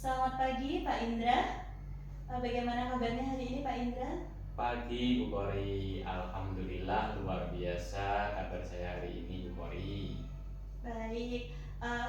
Selamat pagi Pak Indra. Bagaimana kabarnya hari ini Pak Indra? Pagi Bu Kori, Alhamdulillah luar biasa kabar saya hari ini Bu Kori. Baik,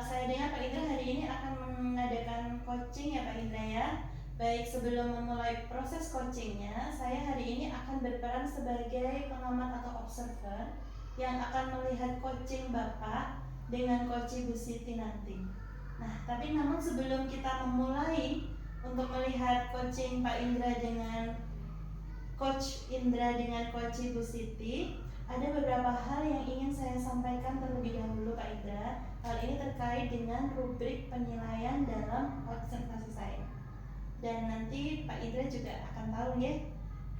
saya dengar Pak Indra hari ini akan mengadakan coaching ya Pak Indra ya. Baik, sebelum memulai proses coachingnya, saya hari ini akan berperan sebagai pengamat atau observer yang akan melihat coaching Bapak dengan coach Bu Siti nanti. Nah, tapi namun sebelum kita memulai untuk melihat coaching Pak Indra dengan Coach Indra dengan Coach Bu Siti, ada beberapa hal yang ingin saya sampaikan terlebih dahulu Pak Indra. Hal ini terkait dengan rubrik penilaian dalam observasi saya. Dan nanti Pak Indra juga akan tahu ya.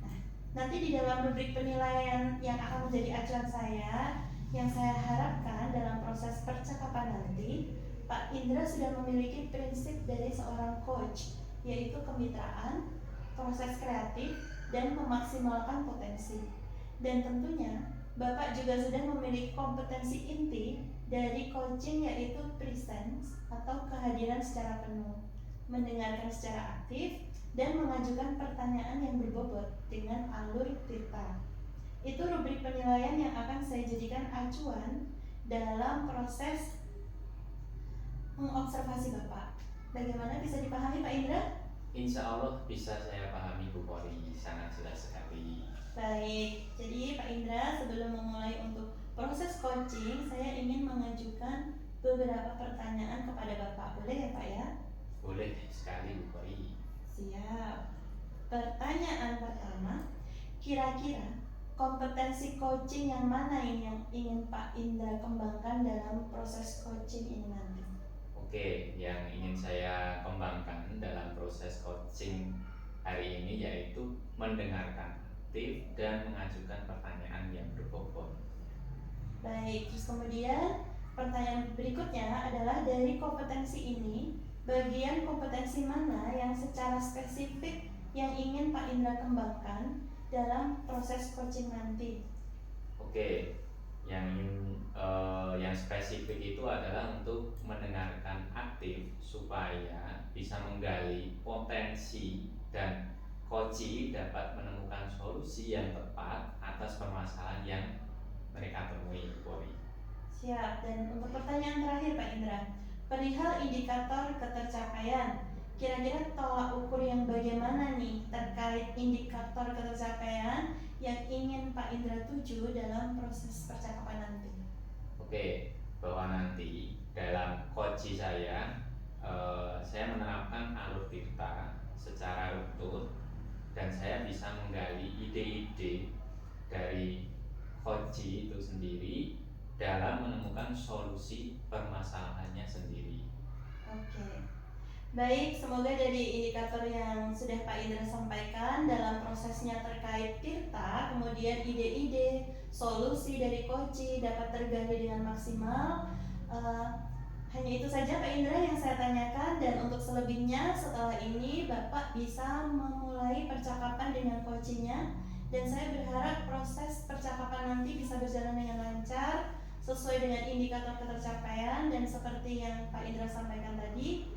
Nah, nanti di dalam rubrik penilaian yang akan menjadi acuan saya, yang saya harapkan dalam proses percakapan nanti, Pak Indra sudah memiliki prinsip dari seorang coach, yaitu kemitraan, proses kreatif, dan memaksimalkan potensi. Dan tentunya Bapak juga sudah memiliki kompetensi inti dari coaching, yaitu presence atau kehadiran secara penuh, mendengarkan secara aktif, dan mengajukan pertanyaan yang berbobot dengan alur tirta. Itu rubrik penilaian yang akan saya jadikan acuan dalam proses mengobservasi Bapak. Bagaimana, bisa dipahami Pak Indra? Insya Allah bisa saya pahami Bu Kori, sangat jelas sekali. Baik, jadi Pak Indra, sebelum memulai untuk proses coaching, saya ingin mengajukan beberapa pertanyaan kepada Bapak. Boleh ya Pak ya? Boleh sekali Bu Kori. Siap. Pertanyaan pertama, kira-kira kompetensi coaching yang mana ini yang ingin Pak Indra kembangkan dalam proses coaching ini nanti? Oke, yang ingin saya kembangkan dalam proses coaching hari ini yaitu mendengarkan aktif dan mengajukan pertanyaan yang berbobot. Baik, terus kemudian pertanyaan berikutnya adalah dari kompetensi ini, bagian kompetensi mana yang secara spesifik yang ingin Pak Indra kembangkan dalam proses coaching nanti? Oke, yang spesifik itu adalah untuk mendengarkan aktif supaya bisa menggali potensi dan coach dapat menemukan solusi yang tepat atas permasalahan yang mereka temui Bu Kori. Siap, dan untuk pertanyaan terakhir Pak Indra, perihal indikator ketercapaian, kira-kira tolak ukur yang bagaimana nih terkait indikator ketercapaian yang ingin Pak Indra tuju dalam proses percakapan nanti? Oke, bahwa nanti dalam coach saya menerapkan alur tirta secara utuh dan saya bisa menggali ide-ide dari coach itu sendiri dalam menemukan solusi permasalahannya sendiri. Oke. Baik, semoga dari indikator yang sudah Pak Indra sampaikan dalam prosesnya terkait tirta, kemudian ide-ide, solusi dari Koci dapat tergali dengan maksimal. Hanya itu saja Pak Indra yang saya tanyakan, dan untuk selebihnya setelah ini Bapak bisa memulai percakapan dengan Kocinya, dan saya berharap proses percakapan nanti bisa berjalan dengan lancar sesuai dengan indikator ketercapaian. Dan seperti yang Pak Indra sampaikan tadi,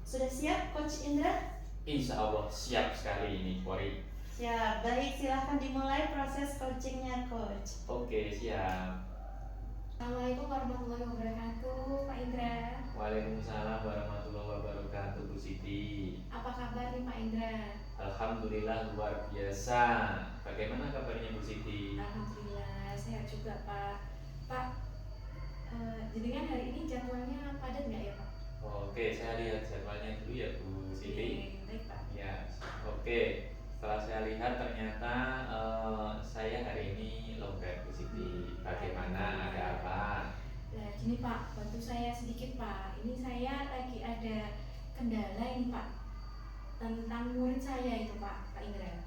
sudah siap Coach Indra? Insya Allah siap sekali ini Kori. Siap, baik, silahkan dimulai proses coachingnya Coach. Oke, siap. Assalamualaikum warahmatullahi wabarakatuh, Pak Indra. Waalaikumsalam warahmatullahi wabarakatuh Bu Siti. Apa kabar nih Pak Indra? Alhamdulillah luar biasa. Bagaimana kabarnya Bu Siti? Alhamdulillah sehat juga Pak. Pak, jadi kan hari ini jadwalnya padat nggak ya Pak? Oke, saya lihat jadwalnya dulu ya Bu Siti. Baik Pak. Ya, oke. Setelah saya lihat ternyata saya hari ini longgar Bu Siti. Bagaimana? Ada apa? Nah, gini Pak, bantu saya sedikit Pak. Ini saya lagi ada kendala ini Pak, tentang murid saya itu Pak Indra.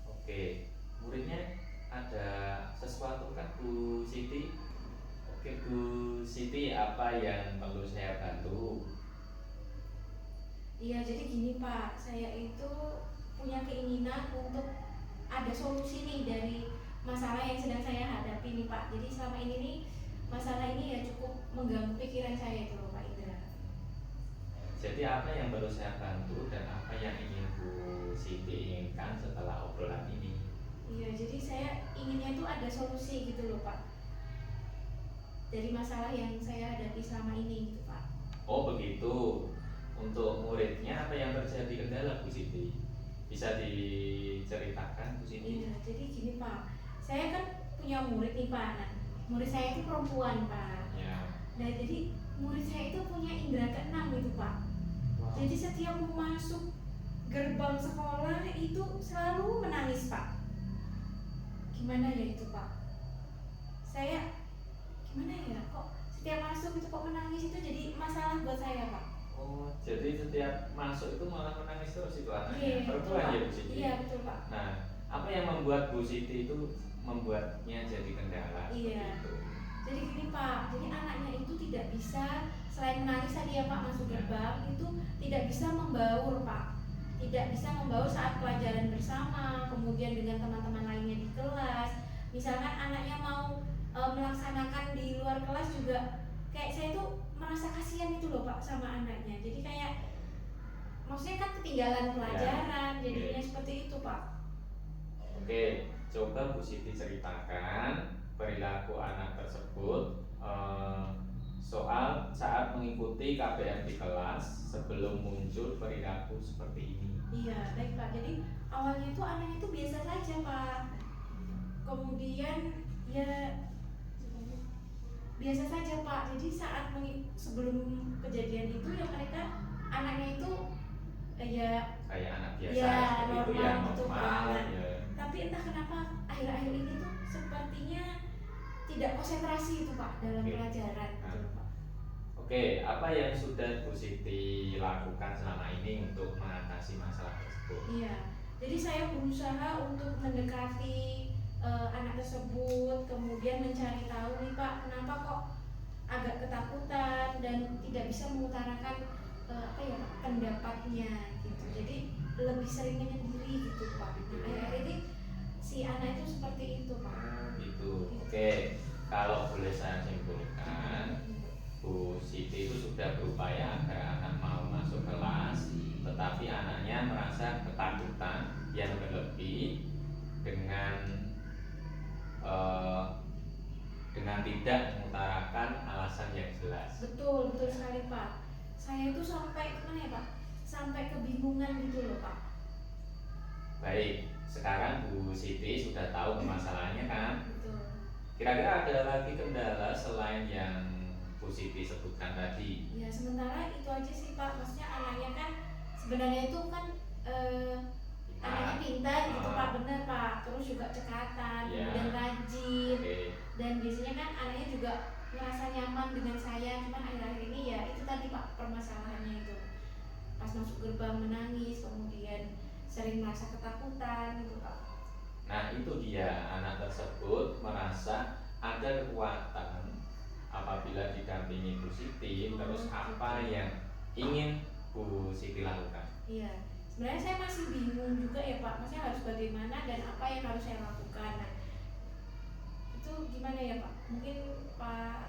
Oke, muridnya ada sesuatu kan Bu Siti? Oke Bu Siti, apa yang perlu saya bantu? Iya, jadi gini Pak, saya itu punya keinginan untuk ada solusi nih dari masalah yang sedang saya hadapi nih Pak. Jadi selama ini nih, masalah ini ya cukup mengganggu pikiran saya itu loh Pak Indra. Jadi apa yang perlu saya bantu dan apa yang ingin Bu Siti inginkan setelah obrolan ini? Iya, jadi saya inginnya itu ada solusi gitu loh Pak, dari masalah yang saya hadapi selama ini gitu Pak. Oh begitu. Untuk muridnya apa yang terjadi kendala Bu Siti? Bisa diceritakan Bu Siti? Iya, jadi gini Pak, saya kan punya murid nih Pak. Nah, murid saya itu perempuan Pak. Ya. Nah, jadi murid saya itu punya indera keenam gitu Pak. Wow. Jadi setiap mau masuk gerbang sekolah itu selalu menangis Pak. Gimana ya itu Pak? Saya gimana ya, kok setiap masuk itu kok menangis, itu jadi masalah buat saya Pak. Oh, jadi setiap masuk itu malah menangis terus itu anaknya. Iya, Perempuan betul, ya Pak. Bu Siti? Iya betul Pak. Nah, apa yang membuat Bu Siti itu membuatnya jadi kendala? Iya. Begitu. Jadi gini Pak, jadi anaknya itu tidak bisa, selain menangis tadi ya Pak masuk gerbang, itu tidak bisa membaur Pak. Tidak bisa membaur saat pelajaran bersama, kemudian dengan teman-teman lainnya di kelas. Misalkan anaknya mau melaksanakan di luar kelas juga, kayak saya tuh merasa kasihan itu loh Pak sama anaknya. Jadi kayak maksudnya kan ketinggalan pelajaran, jadinya seperti itu Pak. Oke, coba Bu Siti ceritakan perilaku anak tersebut soal saat mengikuti KBM di kelas sebelum muncul perilaku seperti ini. Iya, baik Pak. Jadi awalnya itu anaknya itu biasa saja Pak. Kemudian ya biasa saja Pak. Jadi saat sebelum kejadian itu ya mereka anaknya itu ya Kayak anak biasa ya seperti itu ya, normal gitu normal Pak. ya. Tapi entah kenapa akhir-akhir ini tuh sepertinya tidak konsentrasi itu Pak dalam Oke. pelajaran gitu loh, Pak. Oke, apa yang sudah Bu Siti lakukan selama ini untuk mengatasi masalah tersebut? Iya. Jadi saya berusaha untuk mendekati anak tersebut, kemudian mencari tahu nih Pak, kenapa kok agak ketakutan dan tidak bisa mengutarakan apa ya Pak, pendapatnya gitu. Jadi lebih sering menyendiri gitu Pak. Nah, akhir-akhir ini si anak itu seperti itu Pak. Gitu. Oke, kalau boleh saya simpulkan, Bu Siti itu sudah berupaya agar anak mau masuk kelas, tetapi anaknya merasa ketakutan yang berlebih dengan tidak mengutarakan alasan yang jelas. Betul, betul sekali Pak. Saya itu sampai mana ya Pak? Sampai kebingungan gitu loh Pak. Baik, sekarang Bu Siti sudah tahu permasalahannya kan? Betul. Kira-kira ada lagi kendala selain yang Bu Siti sebutkan tadi? Ya sementara itu aja sih Pak. Maksudnya anaknya kan sebenarnya itu kan anaknya pintar gitu Pak, bener Pak. Terus juga cekatan, Ya. kemudian rajin. Oke. Dan biasanya kan anaknya juga merasa nyaman dengan saya. Cuman akhir-akhir ini ya itu tadi Pak permasalahannya itu. Pas masuk gerbang menangis, kemudian sering merasa ketakutan gitu Pak. Nah itu dia, anak tersebut merasa ada kekuatan apabila didampingi Bu Siti. Terus apa yang ingin Bu Siti lakukan? Iya, sebenarnya saya masih bingung juga ya Pak, maksudnya harus bagaimana dan apa yang harus saya lakukan. Nah, itu gimana ya Pak? Mungkin Pak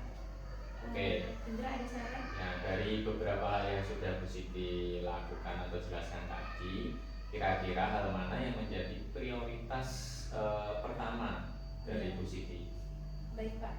Oke. Indra ada saran? Nah dari beberapa hal yang sudah Bu Siti lakukan atau jelaskan tadi, kira-kira hal mana yang menjadi prioritas pertama dari Bu Siti? Baik Pak.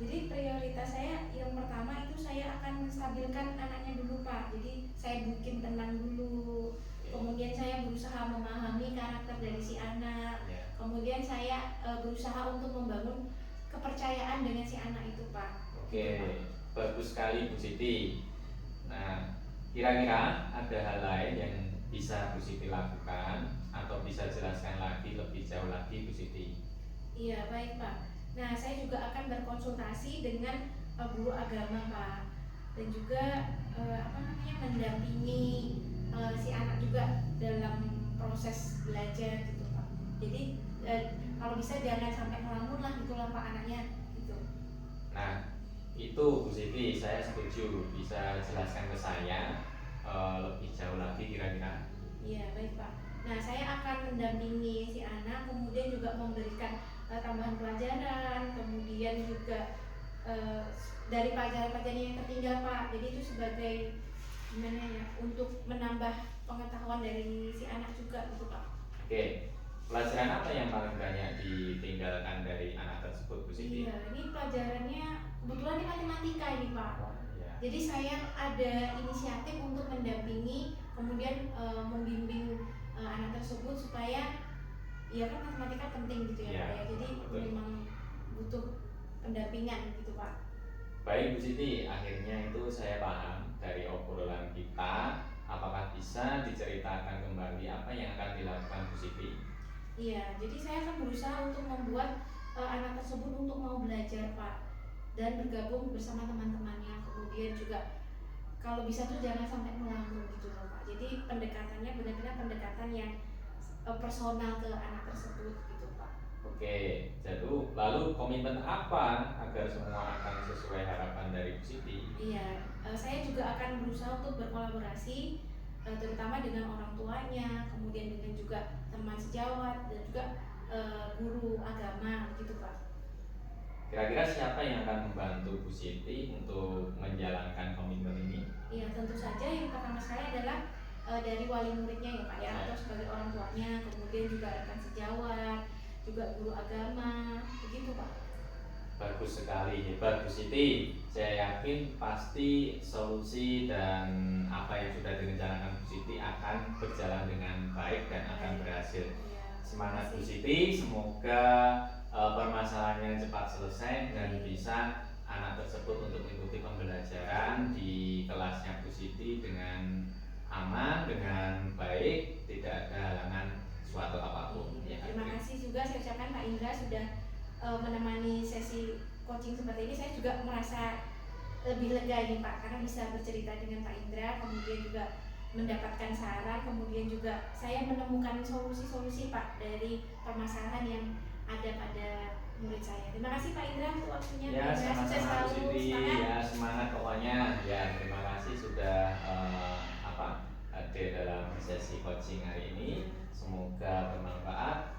Jadi prioritas saya yang pertama itu saya akan menstabilkan anaknya dulu Pak. Jadi saya bikin tenang dulu. Kemudian saya berusaha memahami karakter dari si anak. Ya. Kemudian saya berusaha untuk membangun kepercayaan dengan si anak itu Pak. Oke, bagus sekali Bu Siti. Nah, kira-kira ada hal lain yang bisa Bu Siti lakukan atau bisa jelaskan lagi lebih jauh lagi Bu Siti? Iya baik Pak. Nah saya juga akan berkonsultasi dengan guru agama Pak, dan juga mendampingi si anak juga dalam proses belajar gitu Pak. Jadi kalau bisa jangan sampai ngelamun lah gitulah Pak anaknya gitu. Nah, itu Bu Siti saya setuju. Bisa jelaskan ke saya lebih jauh lagi kira-kira? Iya baik Pak. Nah saya akan mendampingi si anak, kemudian juga memberikan tambahan pelajaran, kemudian juga dari pelajaran-pelajaran yang tertinggal Pak. Jadi itu sebagai gimana ya, untuk menambah pengetahuan dari si anak juga gitu Pak. Oke, pelajaran apa yang paling banyak ditinggalkan dari anak tersebut, Bu Siti? Iya, ini pelajarannya kebetulan ini matematika ini Pak. Oh, iya. Jadi saya ada inisiatif untuk mendampingi, kemudian membimbing anak tersebut supaya ya kan matematika penting gitu ya Iya, Pak ya. Jadi betul. memang butuh pendampingan gitu Pak. Baik Bu Siti, akhirnya itu saya paham dari obrolan kita. Apakah bisa diceritakan kembali apa yang akan dilakukan Bu Siti? Iya, jadi saya akan berusaha untuk membuat anak tersebut untuk mau belajar Pak, dan bergabung bersama teman-temannya. Kemudian juga kalau bisa tuh jangan sampai melanggar gitu loh Pak. Jadi pendekatannya benar-benar pendekatan yang personal ke anak tersebut gitu Pak. Oke, jadi lalu komitmen apa agar semua akan sesuai harapan dari Bu Siti? Iya, saya juga akan berusaha untuk berkolaborasi terutama dengan orang tuanya, kemudian dengan juga teman sejawat dan juga guru agama gitu Pak. Kira-kira siapa yang akan membantu Bu Siti untuk menjalankan komitmen ini? Iya, tentu saja yang pertama sekali adalah dari wali muridnya ya Pak ya, atau sebagai orang tuanya, kemudian juga rekan sejawat, juga guru agama, begitu Pak. Bagus sekali, hebat Bu Siti. Saya yakin pasti solusi dan apa yang sudah direncanakan Bu Siti akan berjalan dengan baik dan akan berhasil. Iya, Semangat Bu terima kasih. Siti, semoga permasalahannya cepat selesai dan bisa anak tersebut untuk mengikuti pembelajaran di kelasnya Bu Siti dengan aman, dengan baik, tidak ada halangan suatu apapun. Iya, terima kasih juga saya ucapkan Pak Indra sudah menemani sesi coaching seperti ini. Saya juga merasa lebih lega ini Pak, karena bisa bercerita dengan Pak Indra, kemudian juga mendapatkan saran, kemudian juga saya menemukan solusi-solusi Pak dari permasalahan yang ada pada murid saya. Terima kasih Pak Indra untuk waktunya. Ya, Pak Indra, sukses sama-sama Bu selalu, Siti. semangat. Ya, semangat pokoknya. Ya, terima kasih sudah hadir dalam sesi coaching hari ini. Semoga bermanfaat.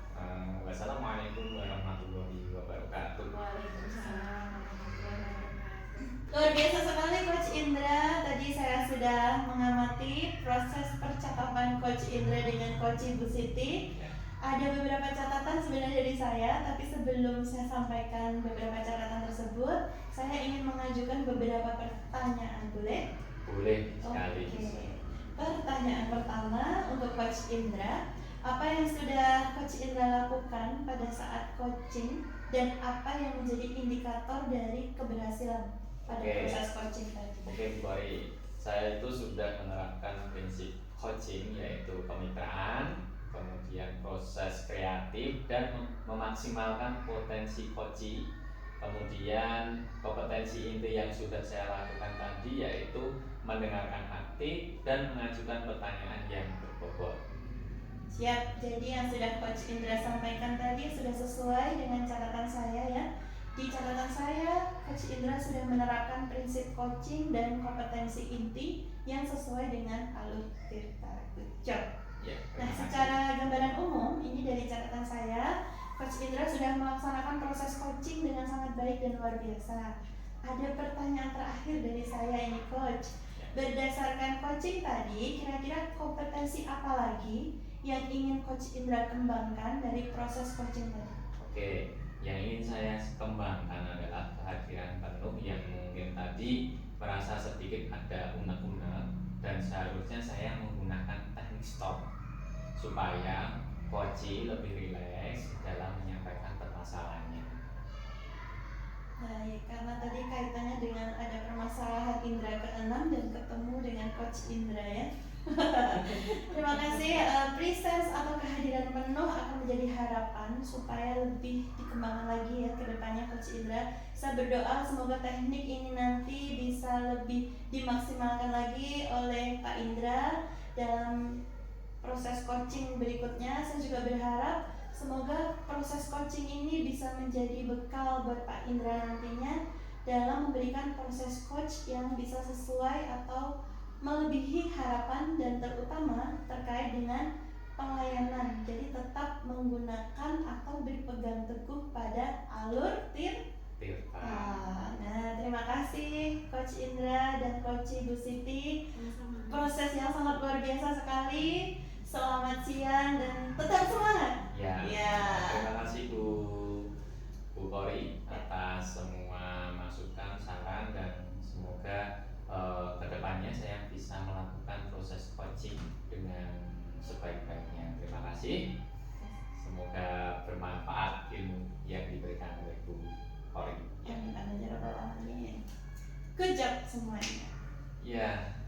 Wassalamualaikum warahmatullahi wabarakatuh. Waalaikumsalam warahmatullahi wabarakatuh. Luar biasa sekali Coach Indra. Tadi saya sudah mengamati proses percakapan Coach Indra dengan Coach Ibu Siti. Ya. Ada beberapa catatan sebenarnya dari saya, tapi sebelum saya sampaikan beberapa catatan tersebut, saya ingin mengajukan beberapa pertanyaan, boleh? Boleh sekali. Oke. Pertanyaan pertama untuk Coach Indra, apa yang sudah Coach Indra lakukan pada saat coaching dan apa yang menjadi indikator dari keberhasilan pada Oke. proses coaching tadi? Oke, Bu Ari, saya itu sudah menerapkan prinsip coaching yaitu kemitraan, kemudian proses kreatif dan memaksimalkan potensi coaching. Kemudian kompetensi inti yang sudah saya lakukan tadi yaitu mendengarkan aktif dan mengajukan pertanyaan yang berbobot. Siap, jadi yang sudah Coach Indra sampaikan tadi sudah sesuai dengan catatan saya ya. Di catatan saya, Coach Indra sudah menerapkan prinsip coaching dan kompetensi inti yang sesuai dengan alur Tirta. Good job. Ya, Nah, terima kasih. secara gambaran umum, ini dari catatan saya, Coach Indra sudah melaksanakan proses coaching dengan sangat baik dan luar biasa. Ada pertanyaan terakhir dari saya ini, Coach. Berdasarkan coaching tadi, kira-kira kompetensi apa lagi yang ingin Coach Indra kembangkan dari proses coaching tadi? Oke, yang ingin saya kembangkan adalah kehadiran penuh yang mungkin tadi merasa sedikit ada unek-unek dan seharusnya saya menggunakan teknik stop supaya coach lebih rileks dalam menyampaikan permasalahannya. Baik, karena tadi kaitannya dengan ada permasalahan Indra ke-6 dan ketemu dengan Coach Indra ya. Terima kasih. Presence atau kehadiran penuh akan menjadi harapan supaya lebih dikembangkan lagi ya ke depannya Coach Indra. Saya berdoa semoga teknik ini nanti bisa lebih dimaksimalkan lagi oleh Pak Indra dalam proses coaching berikutnya. Saya juga berharap semoga proses coaching ini bisa menjadi bekal buat Pak Indra nantinya dalam memberikan proses coach yang bisa sesuai atau melebihi harapan dan terutama terkait dengan pelayanan. Jadi tetap menggunakan atau berpegang teguh pada alur Tirta. Nah, terima kasih Coach Indra dan Coach Ibu Siti. Sama-sama. proses yang sangat luar biasa sekali. Selamat siang dan tetap semangat. Ya. Ya. Terima kasih Bu Kori atas semua masukan, saran, dan semoga kedepannya saya bisa melakukan proses coaching dengan sebaik-baiknya. Terima kasih. Semoga bermanfaat ilmu yang diberikan oleh Bu Kori. Amin amin ya rabbal alamin. Good job semuanya. Ya.